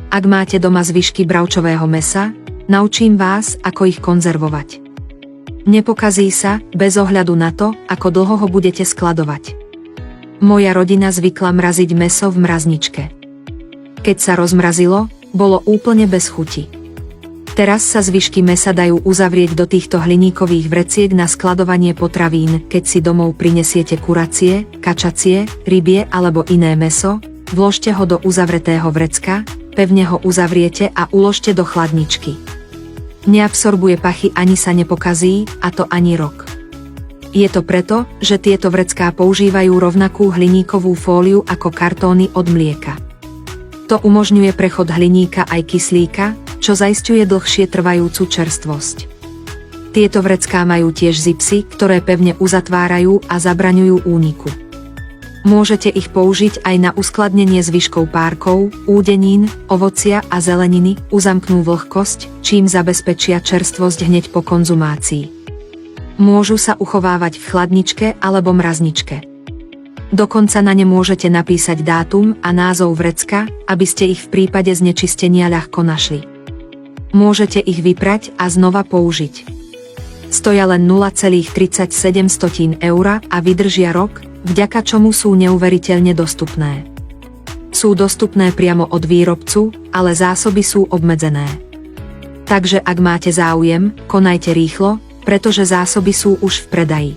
Ak máte doma zvyšky bravčového mäsa, naučím vás, ako ich konzervovať. Nepokazí sa, bez ohľadu na to, ako dlho ho budete skladovať. Moja rodina zvykla mraziť mäso v mrazničke. Keď sa rozmrazilo, bolo úplne bez chuti. Teraz sa zvyšky mäsa dajú uzavrieť do týchto hliníkových vreciek na skladovanie potravín. Keď si domov prinesiete kuracie, kačacie, rybie alebo iné mäso, vložte ho do uzavretého vrecka, pevne ho uzavriete a uložte do chladničky. Neabsorbuje pachy ani sa nepokazí, a to ani rok. Je to preto, že tieto vrecká používajú rovnakú hliníkovú fóliu ako kartóny od mlieka. To umožňuje prechod hliníka aj kyslíka, čo zaisťuje dlhšie trvajúcu čerstvosť. Tieto vrecká majú tiež zipsy, ktoré pevne uzatvárajú a zabraňujú úniku. Môžete ich použiť aj na uskladnenie zvyškov párkov, údenín, ovocia a zeleniny, uzamknú vlhkosť, čím zabezpečia čerstvosť hneď po konzumácii. Môžu sa uchovávať v chladničke alebo mrazničke. Dokonca na ne môžete napísať dátum a názov vrecka, aby ste ich v prípade znečistenia ľahko našli. Môžete ich vyprať a znova použiť. Stoja len 0,37 € a vydržia rok, vďaka čomu sú neuveriteľne dostupné. Sú dostupné priamo od výrobcu, ale zásoby sú obmedzené. Takže ak máte záujem, konajte rýchlo, pretože zásoby sú už v predaji.